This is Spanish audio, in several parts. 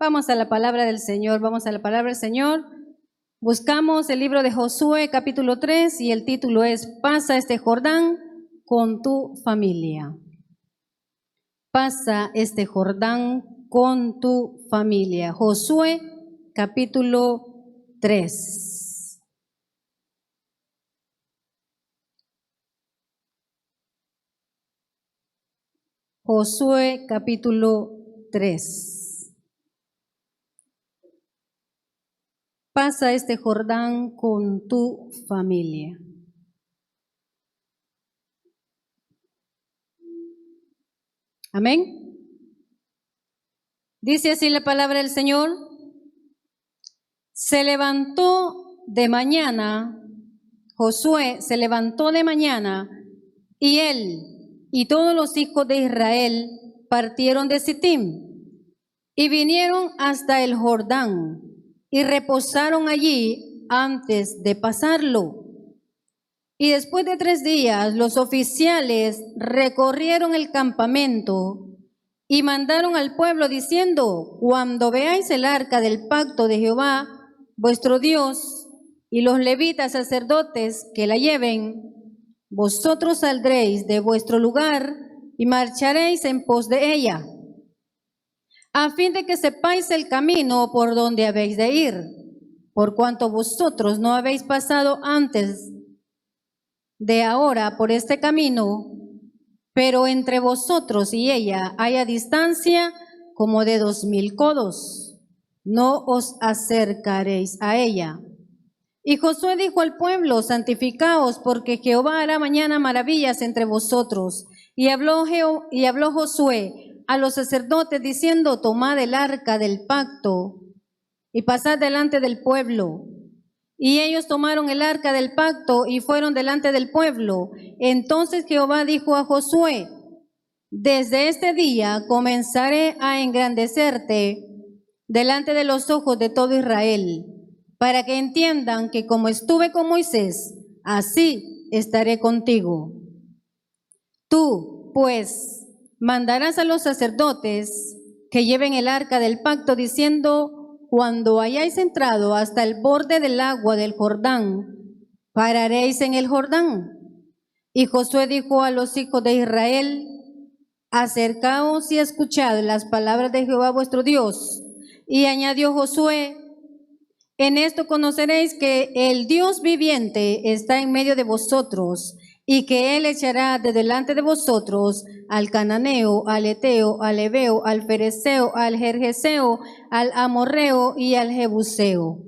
Vamos a la palabra del Señor, vamos a la palabra del Señor. Buscamos el libro de Josué, capítulo 3, y el título es Pasa este Jordán con tu familia. Pasa este Jordán con tu familia. Josué, capítulo 3. Josué, capítulo 3. Pasa este Jordán con tu familia. Amén. Dice así la palabra del Señor. Se levantó de mañana, Josué se levantó de mañana, y él y todos los hijos de Israel partieron de Sittim y vinieron hasta el Jordán y reposaron allí antes de pasarlo. Y después de 3 días, los oficiales recorrieron el campamento y mandaron al pueblo diciendo: cuando veáis el arca del pacto de Jehová, vuestro Dios, y los levitas sacerdotes que la lleven, vosotros saldréis de vuestro lugar y marcharéis en pos de ella, a fin de que sepáis el camino por donde habéis de ir, por cuanto vosotros no habéis pasado antes de ahora por este camino, pero entre vosotros y ella haya distancia como de 2000 codos, no os acercaréis a ella. Y Josué dijo al pueblo: santificaos, porque Jehová hará mañana maravillas entre vosotros. Y habló Josué a los sacerdotes diciendo: tomad el arca del pacto y pasad delante del pueblo. Y ellos tomaron el arca del pacto y fueron delante del pueblo. Entonces Jehová dijo a Josué: desde este día comenzaré a engrandecerte delante de los ojos de todo Israel, para que entiendan que como estuve con Moisés, así estaré contigo. Tú, pues, mandarás a los sacerdotes que lleven el arca del pacto, diciendo: cuando hayáis entrado hasta el borde del agua del Jordán, pararéis en el Jordán. Y Josué dijo a los hijos de Israel: acercaos y escuchad las palabras de Jehová vuestro Dios. Y añadió Josué: en esto conoceréis que el Dios viviente está en medio de vosotros, y que Él echará de delante de vosotros al cananeo, al eteo, al heveo, al fereceo, al gergeseo, al amorreo y al jebuseo.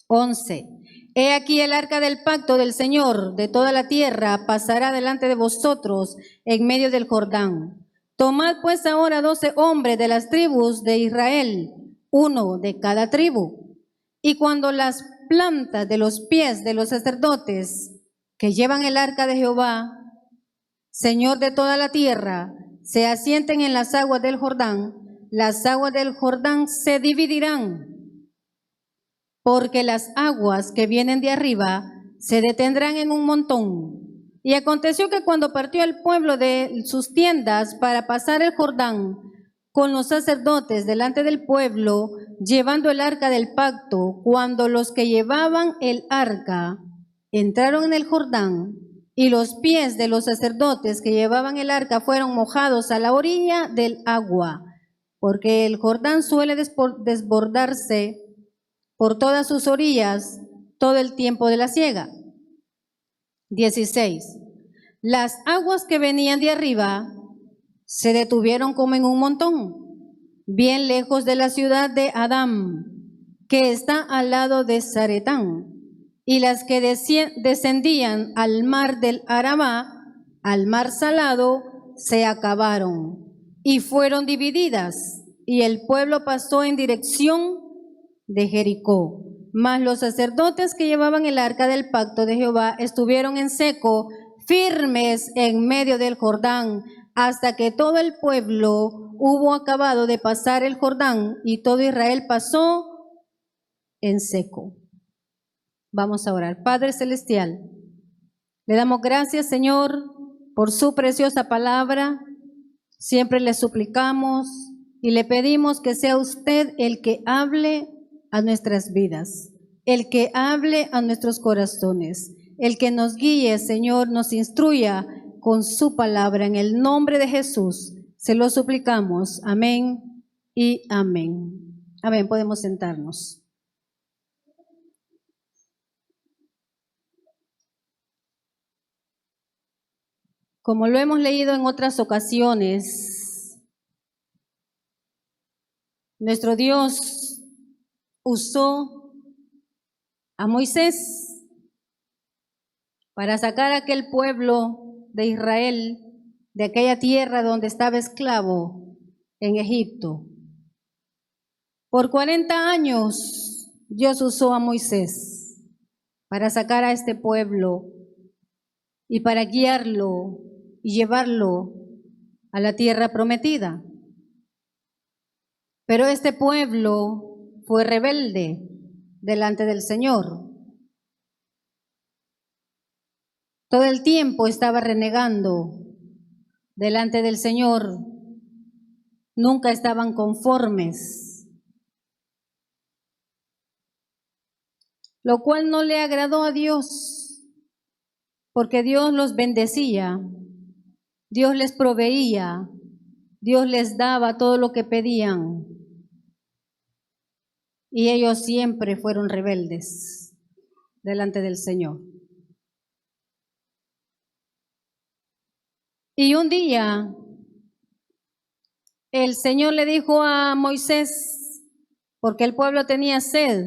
11. He aquí el arca del pacto del Señor de toda la tierra pasará delante de vosotros en medio del Jordán. Tomad pues ahora 12 hombres de las tribus de Israel, uno de cada tribu. Y cuando las plantas de los pies de los sacerdotes que llevan el arca de Jehová, Señor de toda la tierra, se asienten en las aguas del Jordán, las aguas del Jordán se dividirán, porque las aguas que vienen de arriba se detendrán en un montón. Y aconteció que cuando partió el pueblo de sus tiendas para pasar el Jordán con los sacerdotes delante del pueblo, llevando el arca del pacto, cuando los que llevaban el arca entraron en el Jordán, y los pies de los sacerdotes que llevaban el arca fueron mojados a la orilla del agua, porque el Jordán suele desbordarse por todas sus orillas todo el tiempo de la siega. 16. Las aguas que venían de arriba se detuvieron como en un montón, bien lejos de la ciudad de Adam, que está al lado de Zaretán, y las que descendían al mar del Arabá, al mar salado, se acabaron y fueron divididas, y el pueblo pasó en dirección de Jericó. Mas los sacerdotes que llevaban el arca del pacto de Jehová estuvieron en seco, firmes en medio del Jordán, hasta que todo el pueblo hubo acabado de pasar el Jordán, y todo Israel pasó en seco. Vamos a orar. Padre Celestial, le damos gracias, Señor, por su preciosa palabra. Siempre le suplicamos y le pedimos que sea usted el que hable a nuestras vidas, el que hable a nuestros corazones, el que nos guíe, Señor, nos instruya con su palabra. En el nombre de Jesús se lo suplicamos. Amén y amén. Amén, podemos sentarnos. Como lo hemos leído en otras ocasiones, nuestro Dios usó a Moisés para sacar a aquel pueblo de Israel de aquella tierra donde estaba esclavo en Egipto. Por 40 años Dios usó a Moisés para sacar a este pueblo y para guiarlo y llevarlo a la tierra prometida. Pero este pueblo fue rebelde delante del Señor. Todo el tiempo estaba renegando delante del Señor. Nunca estaban conformes, lo cual no le agradó a Dios, porque Dios los bendecía, Dios les proveía, Dios les daba todo lo que pedían, y ellos siempre fueron rebeldes delante del Señor. Y un día el Señor le dijo a Moisés, porque el pueblo tenía sed,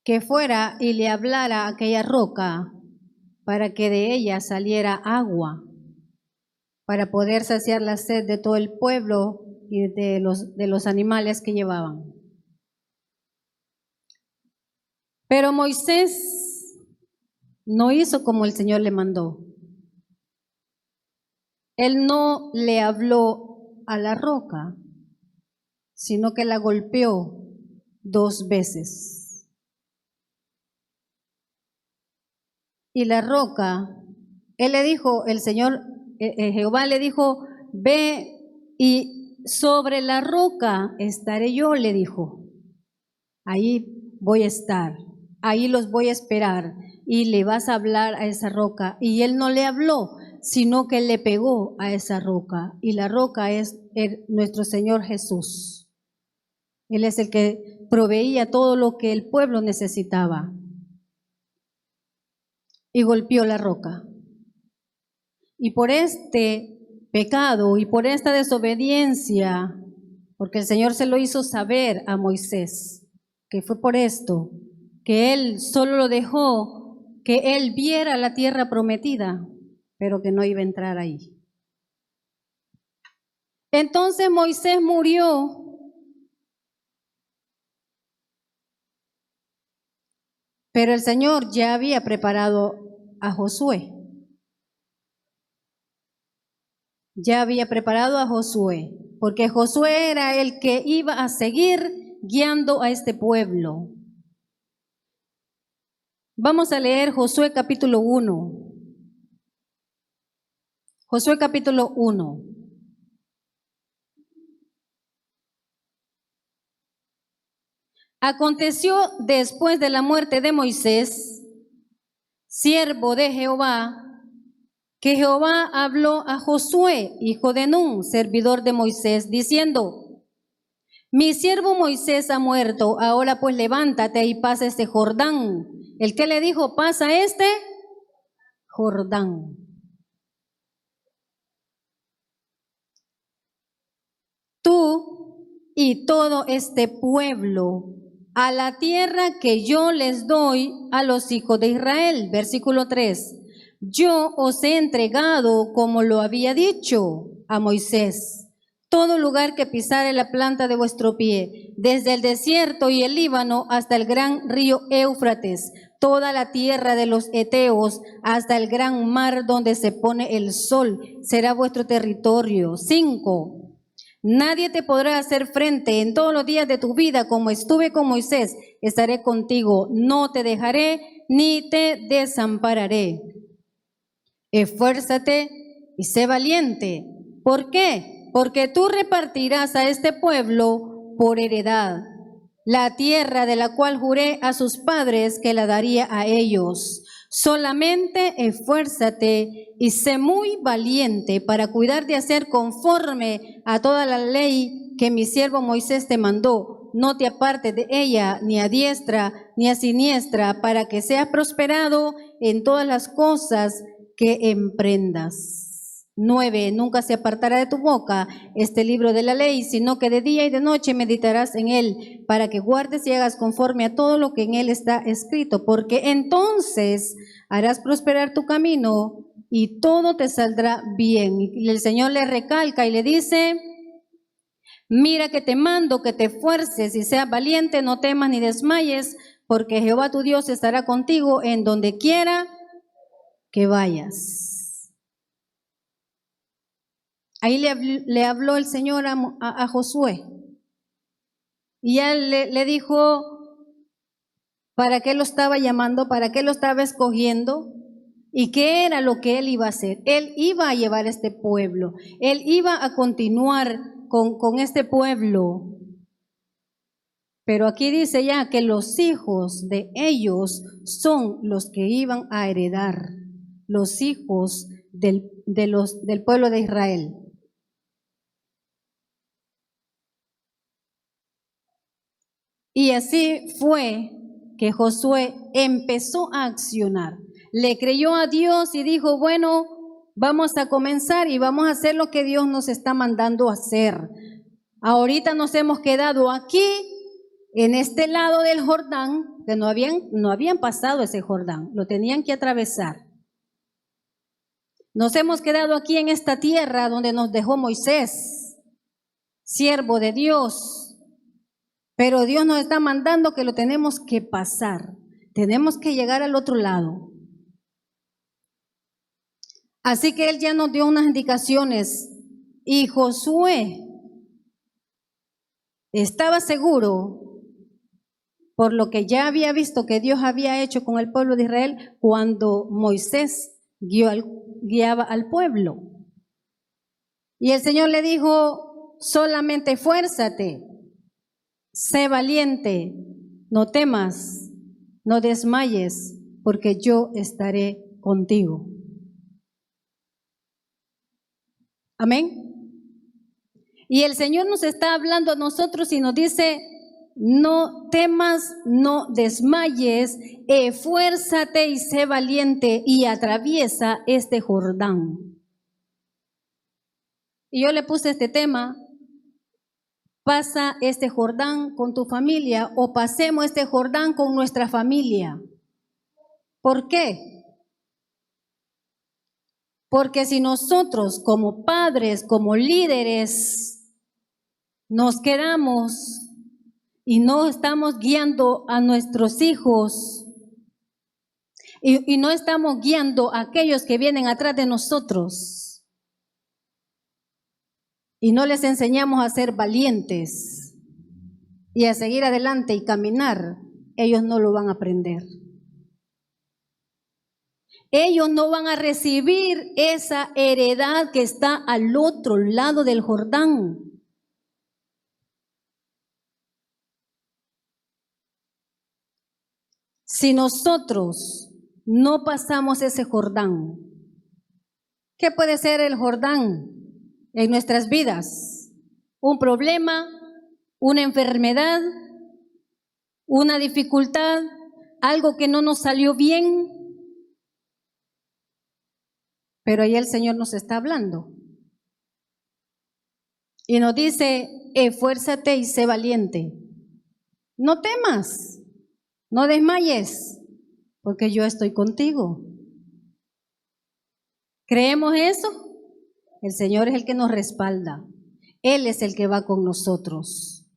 que fuera y le hablara a aquella roca para que de ella saliera agua, para poder saciar la sed de todo el pueblo y de los animales que llevaban. Pero Moisés no hizo como el Señor le mandó. Él no le habló a la roca, sino que la golpeó 2 veces. Y la roca, él le dijo, el Señor, Jehová le dijo, ve y sobre la roca estaré yo, le dijo. Ahí voy a estar, ahí los voy a esperar y le vas a hablar a esa roca. Y él no le habló, sino que le pegó a esa roca. Y la roca es nuestro Señor Jesús. Él es el que proveía todo lo que el pueblo necesitaba. Y golpeó la roca. Y por este pecado y por esta desobediencia, porque el Señor se lo hizo saber a Moisés, que fue por esto, que él solo lo dejó que él viera la tierra prometida, pero que no iba a entrar ahí. Entonces Moisés murió. Pero el Señor ya había preparado a Josué. Ya había preparado a Josué, porque Josué era el que iba a seguir guiando a este pueblo. Vamos a leer Josué capítulo 1. Josué capítulo 1. Aconteció después de la muerte de Moisés, siervo de Jehová, que Jehová habló a Josué, hijo de Nun, servidor de Moisés, diciendo: mi siervo Moisés ha muerto, ahora pues levántate y pasa este Jordán. ¿El que le dijo? Pasa este Jordán. Tú y todo este pueblo a la tierra que yo les doy a los hijos de Israel. Versículo 3. Yo os he entregado, como lo había dicho a Moisés, todo lugar que pisare la planta de vuestro pie, desde el desierto y el Líbano hasta el gran río Éufrates, toda la tierra de los heteos hasta el gran mar donde se pone el sol, será vuestro territorio. 5. Nadie te podrá hacer frente en todos los días de tu vida, como estuve con Moisés, estaré contigo, no te dejaré ni te desampararé. Esfuérzate y sé valiente. ¿Por qué? porque tú repartirás a este pueblo por heredad la tierra de la cual juré a sus padres que la daría a ellos. Solamente esfuérzate y sé muy valiente para cuidar de hacer conforme a toda la ley que mi siervo Moisés te mandó. No te apartes de ella ni a diestra ni a siniestra, para que seas prosperado en todas las cosas que emprendas. 9. Nunca se apartará de tu boca este libro de la ley, sino que de día y de noche meditarás en él, para que guardes y hagas conforme a todo lo que en él está escrito, porque entonces harás prosperar tu camino y todo te saldrá bien. Y el Señor le recalca y le dice: mira que te mando que te esfuerces y seas valiente, no temas ni desmayes, porque Jehová tu Dios estará contigo en donde quiera que vayas. Ahí le habló el Señor a Josué. Y él le dijo para qué lo estaba llamando, para qué lo estaba escogiendo y qué era lo que él iba a hacer. Él iba a llevar este pueblo. Él iba a continuar con este pueblo. Pero aquí dice ya que los hijos de ellos son los que iban a heredar, los hijos del pueblo de Israel. Y así fue que Josué empezó a accionar. Le creyó a Dios y dijo: bueno, vamos a comenzar y vamos a hacer lo que Dios nos está mandando hacer. Ahorita nos hemos quedado aquí, en este lado del Jordán, que no habían pasado ese Jordán, lo tenían que atravesar. Nos hemos quedado aquí en esta tierra donde nos dejó Moisés, siervo de Dios. Pero Dios nos está mandando que lo tenemos que pasar. Tenemos que llegar al otro lado. Así que Él ya nos dio unas indicaciones. Y Josué estaba seguro, por lo que ya había visto que Dios había hecho con el pueblo de Israel, cuando Moisés guiaba al pueblo. Y el Señor le dijo: solamente esfuérzate, sé valiente, no temas, no desmayes, porque yo estaré contigo. Amén. Y el Señor nos está hablando a nosotros y nos dice: no temas, no desmayes, esfuérzate y sé valiente y atraviesa este Jordán. Y yo le puse este tema: pasa este Jordán con tu familia, o pasemos este Jordán con nuestra familia. ¿Por qué? Porque si nosotros como padres, como líderes, nos quedamos y no estamos guiando a nuestros hijos y no estamos guiando a aquellos que vienen atrás de nosotros, y no les enseñamos a ser valientes y a seguir adelante y caminar, ellos no lo van a aprender. Ellos no van a recibir esa heredad que está al otro lado del Jordán. Si nosotros no pasamos ese Jordán, ¿qué puede ser el Jordán en nuestras vidas? Un problema, una enfermedad, una dificultad, algo que no nos salió bien. Pero ahí el Señor nos está hablando y nos dice: esfuérzate y sé valiente. No temas, no desmayes, porque yo estoy contigo. ¿Creemos eso? El Señor es el que nos respalda. Él es el que va con nosotros.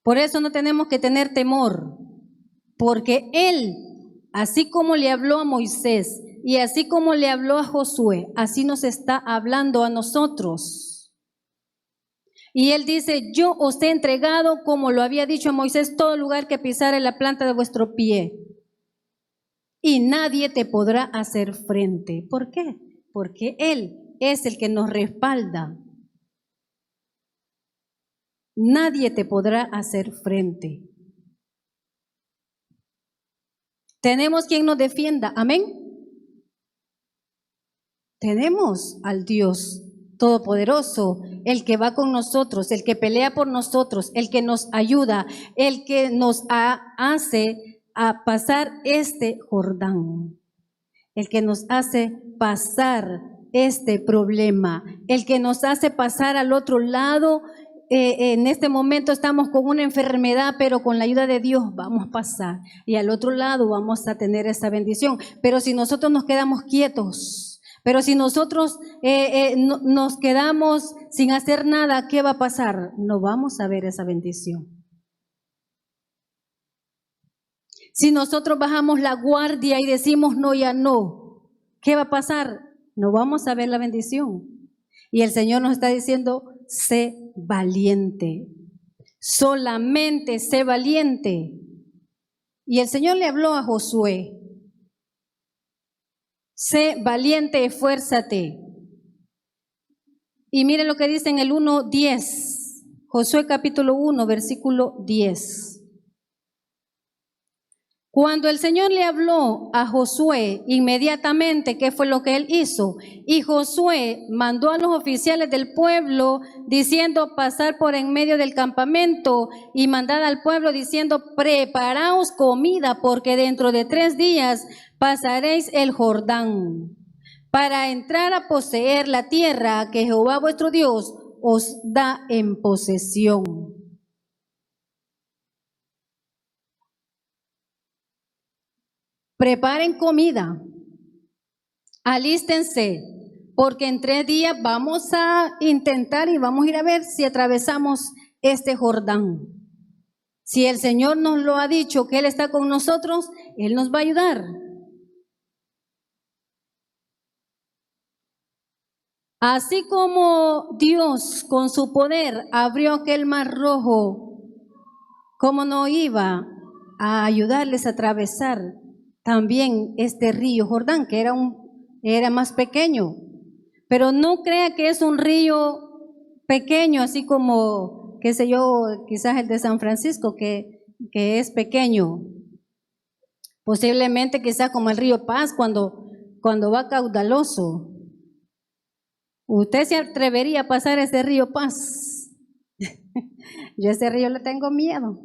Por eso no tenemos que tener temor, porque Él, así como le habló a Moisés y así como le habló a Josué, así nos está hablando a nosotros. Y Él dice: yo os he entregado, como lo había dicho a Moisés, todo lugar que pisare la planta de vuestro pie, y nadie te podrá hacer frente. ¿Por qué? Porque Él es el que nos respalda. nadie te podrá hacer frente. Tenemos quien nos defienda, amén. Tenemos al Dios Todopoderoso, el que va con nosotros, el que pelea por nosotros, el que nos ayuda, el que nos hace a pasar este Jordán, el que nos hace pasar este problema, el que nos hace pasar al otro lado. En este momento estamos con una enfermedad, pero con la ayuda de Dios vamos a pasar y al otro lado vamos a tener esa bendición. Pero si nosotros nos quedamos quietos, pero si nosotros nos quedamos sin hacer nada, ¿qué va a pasar? No vamos a ver esa bendición. Si nosotros bajamos la guardia y decimos no, ya no, ¿qué va a pasar? No vamos a ver la bendición. Y el Señor nos está diciendo, sé valiente, solamente sé valiente. Y el Señor le habló a Josué, sé valiente, esfuérzate. Y miren lo que dice en el 1:10, Josué capítulo 1, versículo 10. Cuando el Señor le habló a Josué, inmediatamente, ¿qué fue lo que él hizo? Y Josué mandó a los oficiales del pueblo diciendo, pasar por en medio del campamento y mandar al pueblo diciendo, preparaos comida porque dentro de 3 días pasaréis el Jordán para entrar a poseer la tierra que Jehová vuestro Dios os da en posesión. Preparen comida, alístense, porque en 3 días vamos a intentar y vamos a ir a ver si atravesamos este Jordán. Si el Señor nos lo ha dicho que Él está con nosotros, Él nos va a ayudar. Así como Dios con su poder abrió aquel mar rojo, ¿cómo no iba a ayudarles a atravesar también este río Jordán, que era más pequeño? Pero no crea que es un río pequeño, así como, qué sé yo, quizás el de San Francisco, que es pequeño. Posiblemente quizás como el río Paz cuando va caudaloso. ¿Usted se atrevería a pasar ese río Paz? Yo a ese río le tengo miedo,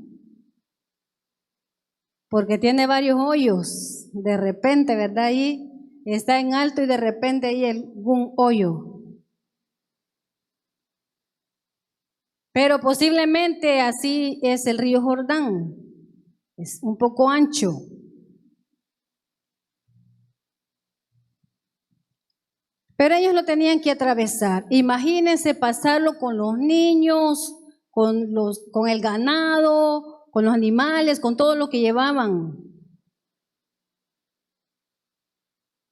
porque tiene varios hoyos. De repente, ¿verdad? Ahí está en alto y de repente hay algún hoyo. Pero posiblemente así es el río Jordán. Es un poco ancho. Pero ellos lo tenían que atravesar. Imagínense pasarlo con los niños, con el ganado, con los animales, con todo lo que llevaban.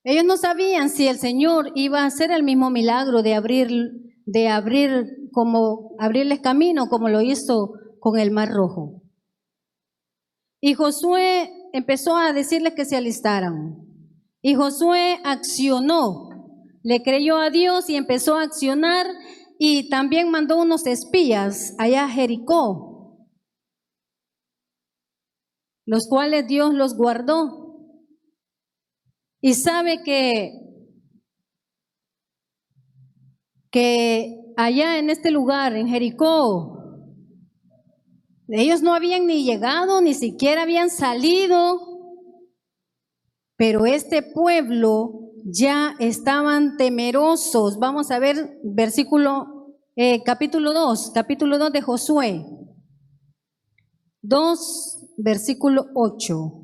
Ellos no sabían si el Señor iba a hacer el mismo milagro de abrirles camino como lo hizo con el Mar Rojo. Y Josué empezó a decirles que se alistaran. Y Josué accionó, le creyó a Dios y empezó a accionar, y también mandó unos espías allá a Jericó, los cuales Dios los guardó. Y sabe que allá en este lugar, en Jericó, ellos no habían ni llegado, ni siquiera habían salido, pero este pueblo ya estaban temerosos. Vamos a ver capítulo 2 de Josué, 2, versículo 8.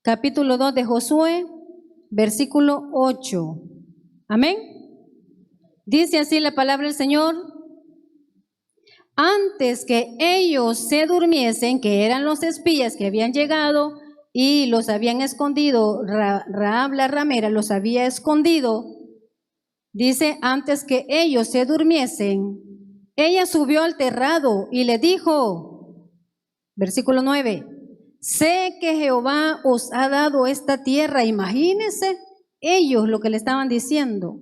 Capítulo 2 de Josué, versículo 8. Amén. Dice así la palabra del Señor. Antes que ellos se durmiesen, que eran los espías que habían llegado y los habían escondido, Rahab la ramera los había escondido, dice, antes que ellos se durmiesen, ella subió al terrado y le dijo, versículo 9, sé que Jehová os ha dado esta tierra. Imagínense ellos lo que le estaban diciendo.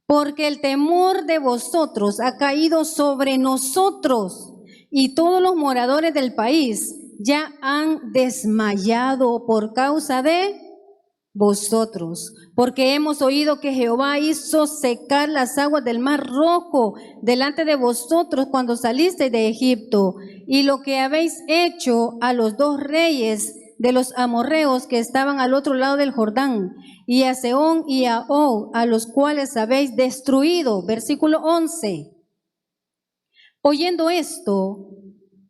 porque el temor de vosotros ha caído sobre nosotros, y todos los moradores del país ya han desmayado por causa de vosotros, porque hemos oído que Jehová hizo secar las aguas del mar Rojo delante de vosotros cuando salisteis de Egipto, y lo que habéis hecho a los dos reyes de los amorreos que estaban al otro lado del Jordán, y a Sehón y a Og, a los cuales habéis destruido. Versículo 11. Oyendo esto,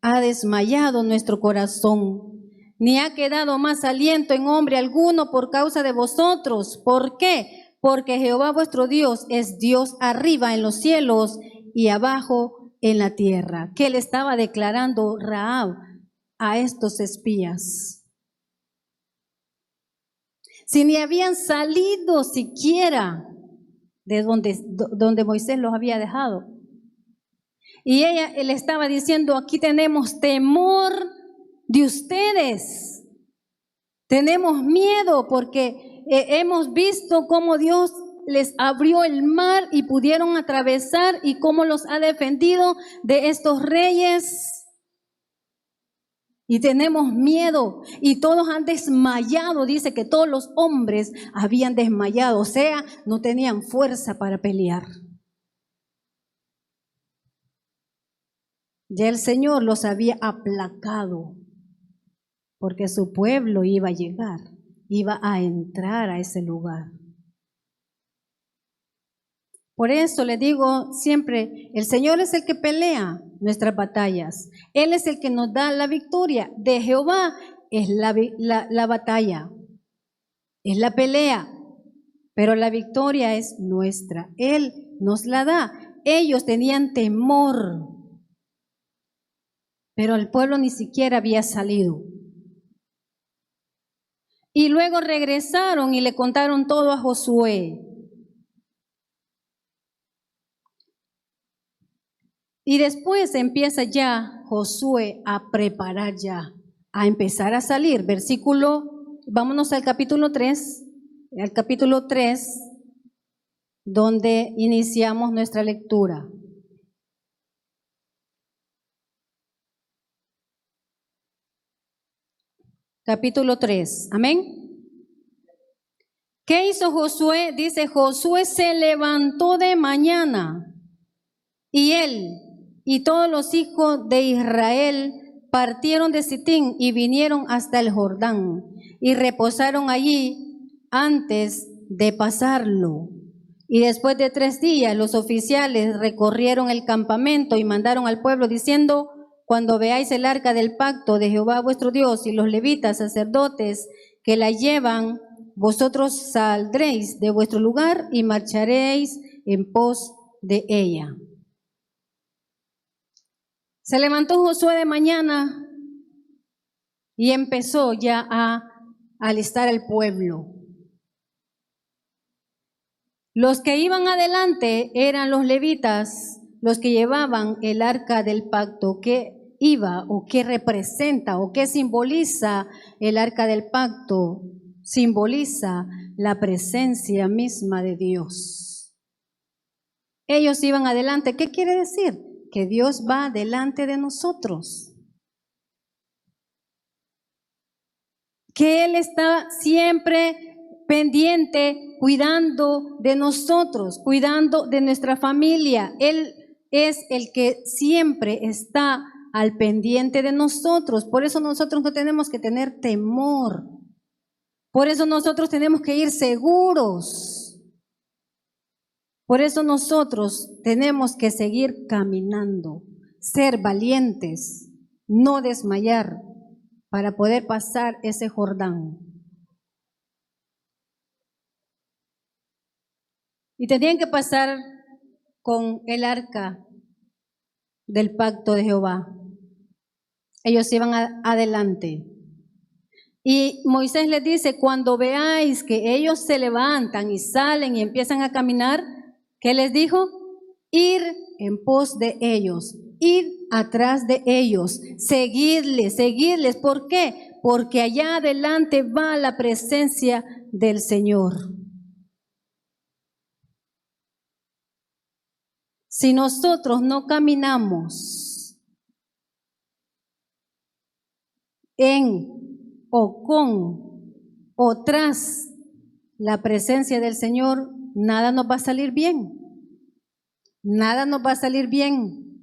ha desmayado nuestro corazón, ni ha quedado más aliento en hombre alguno por causa de vosotros. ¿Por qué? Porque Jehová vuestro Dios es Dios arriba en los cielos y abajo en la tierra. ¿Qué le estaba declarando Rahab a estos espías? Si ni habían salido siquiera de donde Moisés los había dejado. Y ella le estaba diciendo, aquí tenemos temor de ustedes. Tenemos miedo porque hemos visto cómo Dios les abrió el mar y pudieron atravesar, y cómo los ha defendido de estos reyes. Y tenemos miedo, y todos han desmayado. Dice que todos los hombres habían desmayado, o sea, no tenían fuerza para pelear. Ya el Señor los había aplacado, porque su pueblo iba a llegar, iba a entrar a ese lugar. Por eso le digo siempre, el Señor es el que pelea nuestras batallas. Él es el que nos da la victoria. De Jehová es la batalla, es la pelea, pero la victoria es nuestra. Él nos la da. Ellos tenían temor, pero el pueblo ni siquiera había salido. Y luego regresaron y le contaron todo a Josué. Y después empieza ya Josué a preparar ya, a empezar a salir. Vámonos al capítulo 3, donde iniciamos nuestra lectura. Capítulo 3, amén. ¿Qué hizo Josué? Dice, Josué se levantó de mañana, y él y todos los hijos de Israel partieron de Sitín y vinieron hasta el Jordán y reposaron allí antes de pasarlo. Y después de 3 días los oficiales recorrieron el campamento y mandaron al pueblo diciendo, cuando veáis el arca del pacto de Jehová vuestro Dios y los levitas sacerdotes que la llevan, vosotros saldréis de vuestro lugar y marcharéis en pos de ella. Se levantó Josué de mañana y empezó ya a alistar al pueblo. Los que iban adelante eran los levitas, los que llevaban el arca del pacto. ¿Qué iba o qué representa o qué simboliza el arca del pacto? Simboliza la presencia misma de Dios. Ellos iban adelante. ¿Qué quiere decir? Que Dios va delante de nosotros, que Él está siempre pendiente, cuidando de nosotros, cuidando de nuestra familia. Él es el que siempre está al pendiente de nosotros. Por eso nosotros no tenemos que tener temor, por eso nosotros tenemos que ir seguros. Por eso nosotros tenemos que seguir caminando, ser valientes, no desmayar para poder pasar ese Jordán. Y tenían que pasar con el arca del pacto de Jehová. Ellos iban adelante. Y Moisés les dice, cuando veáis que ellos se levantan y salen y empiezan a caminar, ¿qué les dijo? Ir en pos de ellos, ir atrás de ellos, seguirles. ¿Por qué? Porque allá adelante va la presencia del Señor. si nosotros no caminamos en o con o tras la presencia del Señor, nada nos va a salir bien. Nada nos va a salir bien.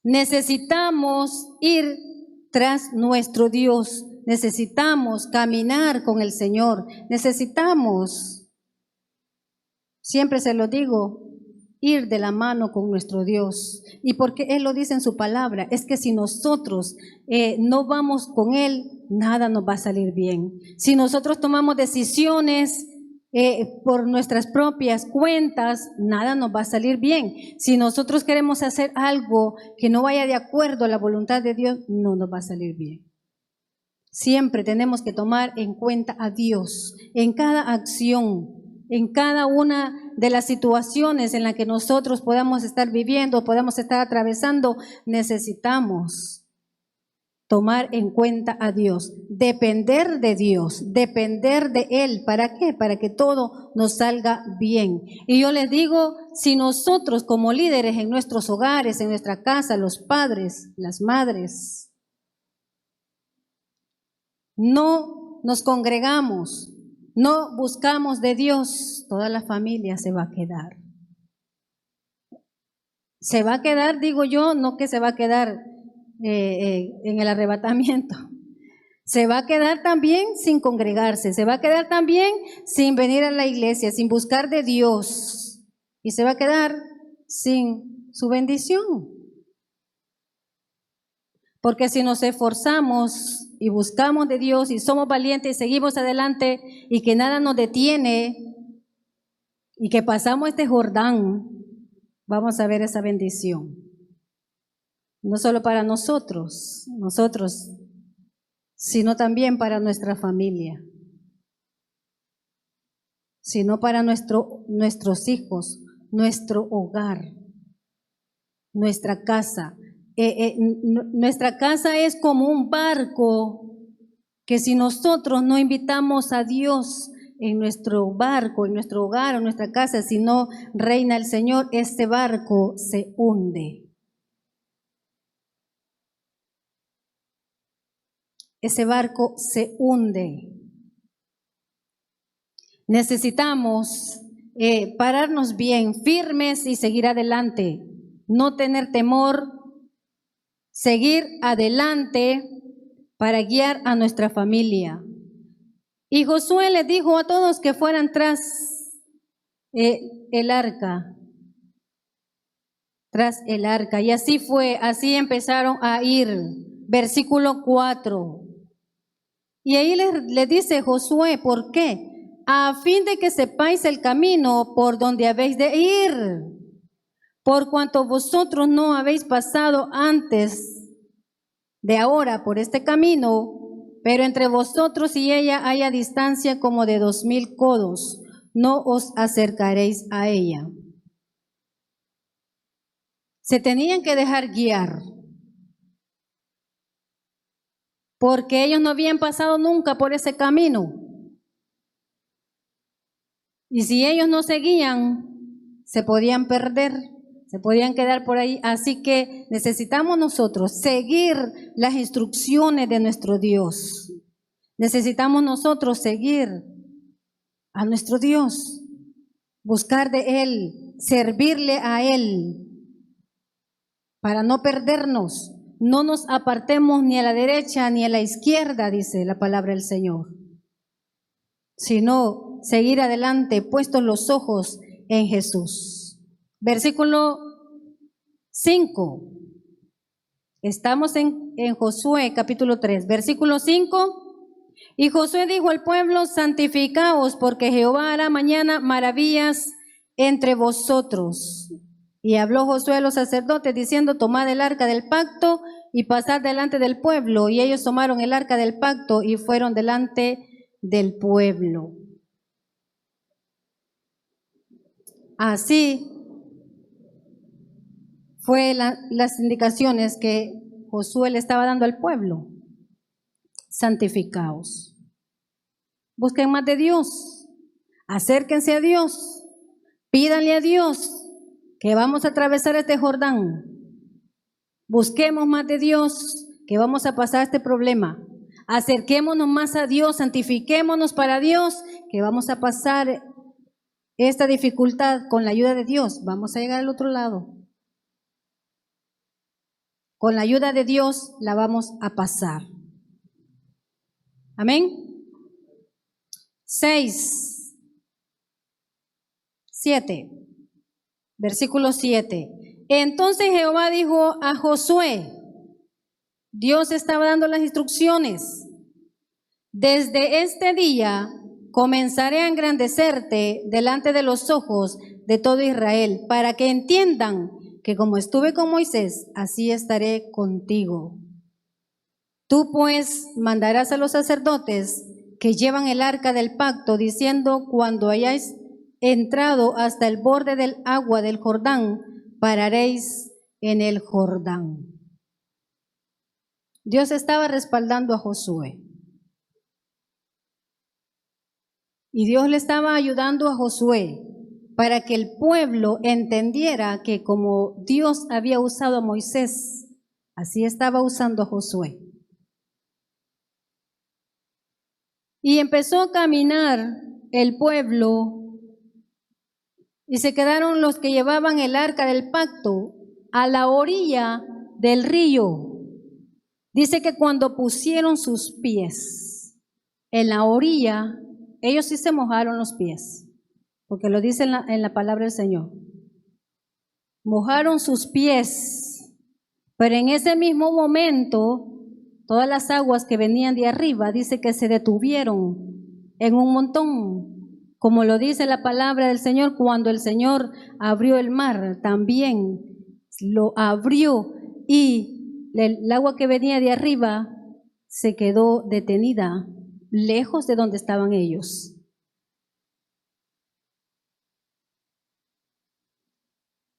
Necesitamos ir tras nuestro Dios. Necesitamos caminar con el Señor. Necesitamos, siempre se lo digo, ir de la mano con nuestro Dios. Y porque Él lo dice en su palabra, es que si nosotros no vamos con Él, nada nos va a salir bien. Si nosotros tomamos decisiones por nuestras propias cuentas, nada nos va a salir bien. Si nosotros queremos hacer algo que no vaya de acuerdo a la voluntad de Dios, no nos va a salir bien. Siempre tenemos que tomar en cuenta a Dios en cada acción, en cada una de las situaciones en las que nosotros podamos estar viviendo, podamos estar atravesando. Necesitamos tomar en cuenta a Dios, depender de Dios, depender de Él. ¿Para qué? Para que todo nos salga bien. Y yo les digo, si nosotros como líderes en nuestros hogares, en nuestra casa, los padres, las madres, no nos congregamos, no buscamos de Dios, toda la familia se va a quedar. Se va a quedar, digo yo, no que se va a quedar en el arrebatamiento. Se va a quedar también sin congregarse, se va a quedar también sin venir a la iglesia, sin buscar de Dios. Y se va a quedar sin su bendición. Porque si nos esforzamos y buscamos de Dios y somos valientes y seguimos adelante y que nada nos detiene y que pasamos este Jordán, vamos a ver esa bendición. No solo para nosotros, sino también para nuestra familia, sino para nuestros hijos, nuestro hogar, nuestra casa. Nuestra casa es como un barco que si nosotros no invitamos a Dios en nuestro barco, en nuestro hogar, en nuestra casa, si no reina el Señor, este barco se hunde. Ese barco se hunde. Necesitamos pararnos bien, firmes y seguir adelante. No tener temor, seguir adelante para guiar a nuestra familia. Y Josué les dijo a todos que fueran tras el arca. Tras el arca. Y así fue, así empezaron a ir. Versículo 4. Y ahí le dice Josué, ¿por qué? A fin de que sepáis el camino por donde habéis de ir, por cuanto vosotros no habéis pasado antes de ahora por este camino, pero entre vosotros y ella haya distancia como de 2000 codos, no os acercaréis a ella. Se tenían que dejar guiar, porque ellos no habían pasado nunca por ese camino. Y si ellos no seguían, se podían perder, se podían quedar por ahí. Así que necesitamos nosotros seguir las instrucciones de nuestro Dios. Necesitamos nosotros seguir a nuestro Dios, buscar de Él, servirle a Él, para no perdernos. No nos apartemos ni a la derecha ni a la izquierda, dice la palabra del Señor, sino seguir adelante, puestos los ojos en Jesús. Versículo 5. Estamos en Josué capítulo 3, versículo 5. Y Josué dijo al pueblo: santificaos, porque Jehová hará mañana maravillas entre vosotros. Y habló Josué a los sacerdotes diciendo: tomad el arca del pacto y pasad delante del pueblo. Y ellos tomaron el arca del pacto y fueron delante del pueblo. Así fue las indicaciones que Josué le estaba dando al pueblo. Santificaos. Busquen más de Dios. Acérquense a Dios. Pídanle a Dios que vamos a atravesar este Jordán. Busquemos más de Dios, que vamos a pasar este problema. Acerquémonos más a Dios, santifiquémonos para Dios, que vamos a pasar esta dificultad con la ayuda de Dios. Vamos a llegar al otro lado. Con la ayuda de Dios la vamos a pasar. Amén. 6, 7, versículo 7. Entonces Jehová dijo a Josué, Dios estaba dando las instrucciones: desde este día comenzaré a engrandecerte delante de los ojos de todo Israel, para que entiendan que como estuve con Moisés, así estaré contigo. Tú pues mandarás a los sacerdotes que llevan el arca del pacto, diciendo: cuando hayáis entrado hasta el borde del agua del Jordán, pararéis en el Jordán. Dios estaba respaldando a Josué. Y Dios le estaba ayudando a Josué para que el pueblo entendiera que como Dios había usado a Moisés, así estaba usando a Josué. Y empezó a caminar el pueblo y se quedaron los que llevaban el arca del pacto a la orilla del río. Dice que cuando pusieron sus pies en la orilla, ellos sí se mojaron los pies, porque lo dice en la palabra del Señor. Mojaron sus pies, pero en ese mismo momento, todas las aguas que venían de arriba, dice que se detuvieron en un montón, como lo dice la palabra del Señor. Cuando el Señor abrió el mar, también lo abrió y el agua que venía de arriba se quedó detenida, lejos de donde estaban ellos.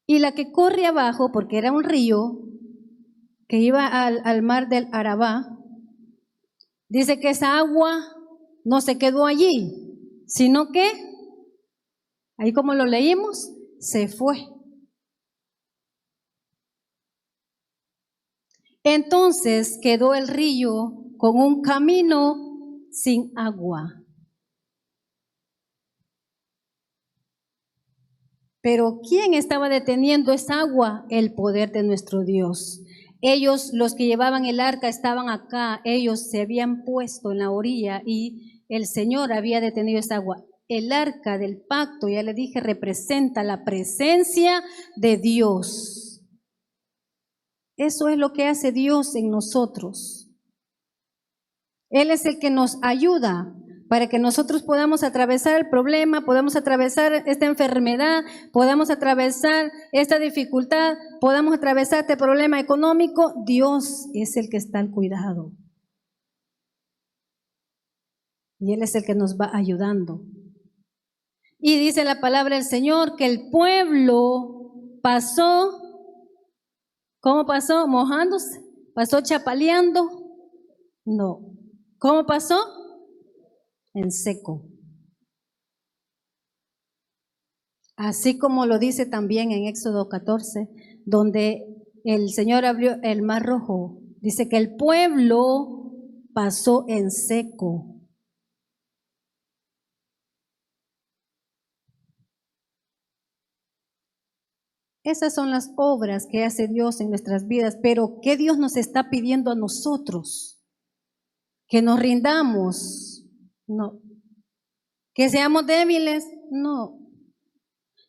Y la que corre abajo, porque era un río que iba al mar del Arabá, dice que esa agua no se quedó allí, sino que, ahí como lo leímos, se fue. Entonces quedó el río con un camino sin agua. Pero ¿quién estaba deteniendo esa agua? El poder de nuestro Dios. Ellos, los que llevaban el arca, estaban acá, ellos se habían puesto en la orilla y el Señor había detenido esa agua. El arca del pacto, ya le dije, representa la presencia de Dios. Eso es lo que hace Dios en nosotros. Él es el que nos ayuda para que nosotros podamos atravesar el problema, podamos atravesar esta enfermedad, podamos atravesar esta dificultad, podamos atravesar este problema económico. Dios es el que está al cuidado. Y Él es el que nos va ayudando. Y dice la palabra del Señor que el pueblo pasó, ¿cómo pasó? ¿Mojándose? ¿Pasó chapaleando? No. ¿Cómo pasó? En seco. Así como lo dice también en Éxodo 14, donde el Señor abrió el mar rojo. Dice que el pueblo pasó en seco. Esas son las obras que hace Dios en nuestras vidas, pero ¿qué Dios nos está pidiendo a nosotros? ¿Que nos rindamos? No. ¿Que seamos débiles? No.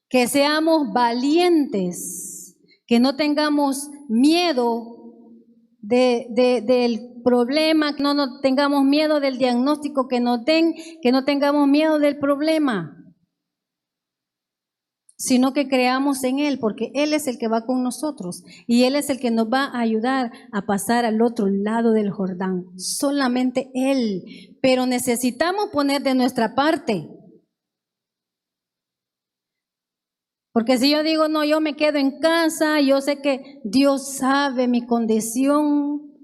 Que seamos valientes, que no tengamos miedo del problema, que no tengamos miedo del diagnóstico que nos den, que no tengamos miedo del problema, sino que creamos en Él, porque Él es el que va con nosotros y Él es el que nos va a ayudar a pasar al otro lado del Jordán. Solamente Él, pero necesitamos poner de nuestra parte. Porque si yo digo, no, yo me quedo en casa, yo sé que Dios sabe mi condición,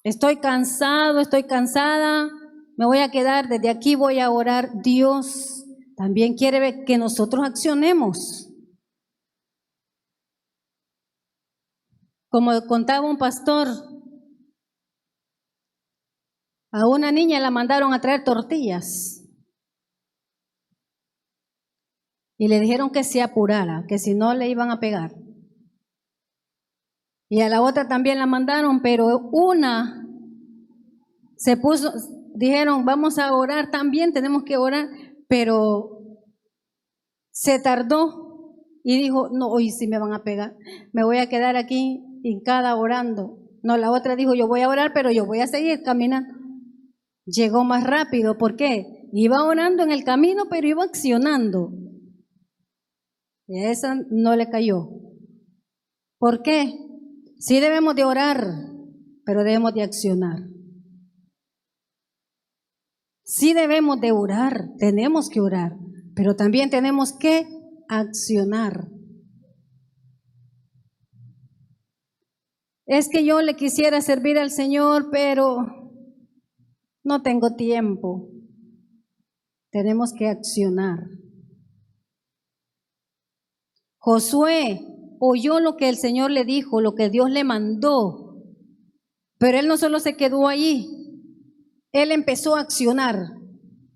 estoy cansado, estoy cansada, me voy a quedar, desde aquí voy a orar. Dios también quiere que nosotros accionemos. Como contaba un pastor, a una niña la mandaron a traer tortillas y le dijeron que se apurara, que si no le iban a pegar. Y a la otra también la mandaron, pero una se puso, dijeron, vamos a orar también, tenemos que orar, pero se tardó y dijo, no, hoy sí me van a pegar, me voy a quedar aquí hincada orando. No, la otra dijo, yo voy a orar, pero yo voy a seguir caminando. Llegó más rápido, ¿por qué? Iba orando en el camino, pero iba accionando. Y a esa no le cayó. ¿Por qué? Sí debemos de orar, pero debemos de accionar. Sí debemos de orar, tenemos que orar, pero también tenemos que accionar. Es que yo le quisiera servir al Señor, pero no tengo tiempo. Tenemos que accionar. Josué oyó lo que el Señor le dijo, lo que Dios le mandó, pero él no solo se quedó allí, él empezó a accionar.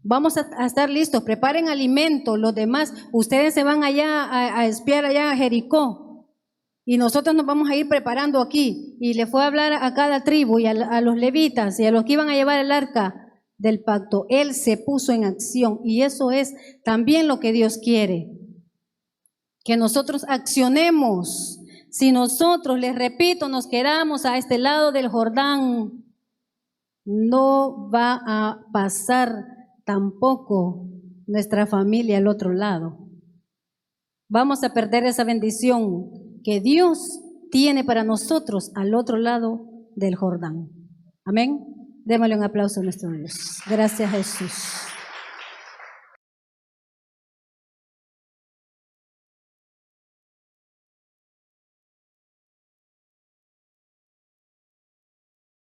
Vamos a estar listos, preparen alimento, los demás, ustedes se van allá a espiar allá a Jericó y nosotros nos vamos a ir preparando aquí. Y le fue a hablar a cada tribu y a los levitas y a los que iban a llevar el arca del pacto. Él se puso en acción y eso es también lo que Dios quiere, que nosotros accionemos. Si nosotros, les repito, nos quedamos a este lado del Jordán, no va a pasar tampoco nuestra familia al otro lado. Vamos a perder esa bendición que Dios tiene para nosotros al otro lado del Jordán. Amén. Démosle un aplauso a nuestro Dios. Gracias, Jesús.